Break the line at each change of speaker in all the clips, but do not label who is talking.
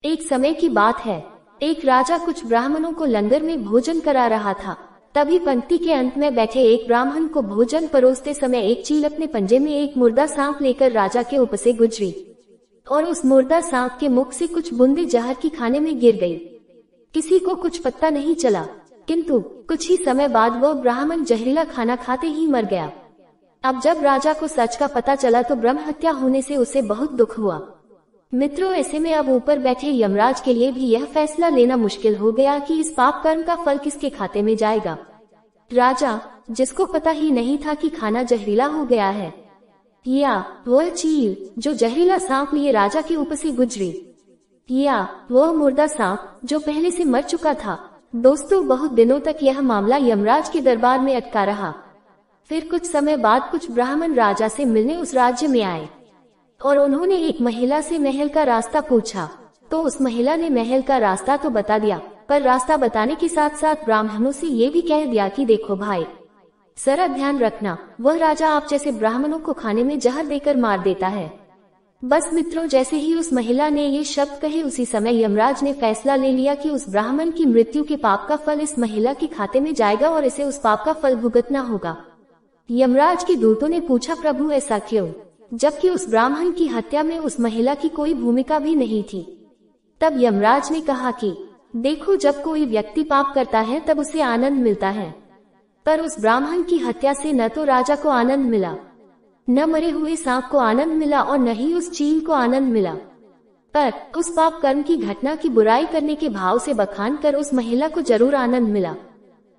एक समय की बात है, एक राजा कुछ ब्राह्मणों को लंगर में भोजन करा रहा था। तभी पंक्ति के अंत में बैठे एक ब्राह्मण को भोजन परोसते समय एक चील अपने पंजे में एक मुर्दा सांप लेकर राजा के ऊपर से गुजरी और उस मुर्दा सांप के मुख से कुछ बूंदे जहर की खाने में गिर गई। किसी को कुछ पता नहीं चला, किंतु कुछ ही समय बाद वह ब्राह्मण जहरीला खाना खाते ही मर गया। अब जब राजा को सच का पता चला तो ब्रह्म हत्या होने से उसे बहुत दुख हुआ। मित्रों, ऐसे में अब ऊपर बैठे यमराज के लिए भी यह फैसला लेना मुश्किल हो गया कि इस पाप कर्म का फल किसके खाते में जाएगा। राजा, जिसको पता ही नहीं था कि खाना जहरीला हो गया है, या वह चील जो जहरीला सांप लिए राजा के ऊपर से गुजरी, या वह मुर्दा सांप जो पहले से मर चुका था। दोस्तों, बहुत दिनों तक यह मामला यमराज के दरबार में अटका रहा। फिर कुछ समय बाद कुछ ब्राह्मण राजा से मिलने उस राज्य में आए और उन्होंने एक महिला से महल का रास्ता पूछा। तो उस महिला ने महल का रास्ता तो बता दिया, पर रास्ता बताने के साथ साथ ब्राह्मणों से ये भी कह दिया कि देखो भाई, जरा ध्यान रखना, वह राजा आप जैसे ब्राह्मणों को खाने में जहर देकर मार देता है। बस मित्रों, जैसे ही उस महिला ने ये शब्द कहे उसी समय यमराज ने फैसला ले लिया कि उस ब्राह्मण की मृत्यु के पाप का फल इस महिला के खाते में जाएगा और इसे उस पाप का फल भुगतना होगा। यमराज के दूतों ने पूछा, प्रभु ऐसा क्यों, जबकि उस ब्राह्मण की हत्या में उस महिला की कोई भूमिका भी नहीं थी। तब यमराज ने कहा कि देखो, जब कोई व्यक्ति पाप करता है तब उसे आनंद मिलता है, पर उस ब्राह्मण की हत्या से न तो राजा को आनंद मिला, न मरे हुए सांप को आनंद मिला और न ही उस चील को आनंद मिला, पर उस पाप कर्म की घटना की बुराई करने के भाव से बखान कर उस महिला को जरूर आनंद मिला।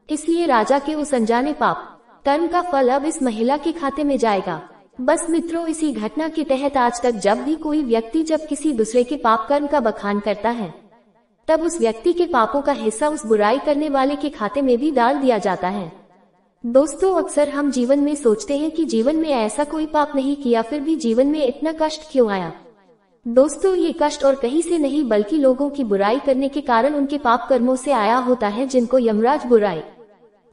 इसलिए राजा के उस अनजाने पाप कर्म का फल अब इस महिला के खाते में जाएगा। बस मित्रों, इसी घटना के तहत आज तक जब भी कोई व्यक्ति जब किसी दूसरे के पाप कर्म का बखान करता है, तब उस व्यक्ति के पापों का हिस्सा उस बुराई करने वाले के खाते में भी डाल दिया जाता है। दोस्तों, अक्सर हम जीवन में सोचते हैं कि जीवन में ऐसा कोई पाप नहीं किया, फिर भी जीवन में इतना कष्ट क्यों आया। दोस्तों, ये कष्ट और कहीं से नहीं बल्कि लोगों की बुराई करने के कारण उनके पाप कर्मों से आया होता है, जिनको यमराज बुराई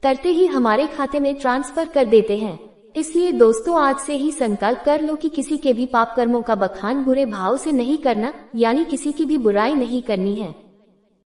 करते ही हमारे खाते में ट्रांसफर कर देते हैं। इसलिए दोस्तों, आज से ही संकल्प कर लो कि किसी के भी पाप कर्मों का बखान बुरे भाव से नहीं करना, यानी किसी की भी बुराई नहीं करनी है।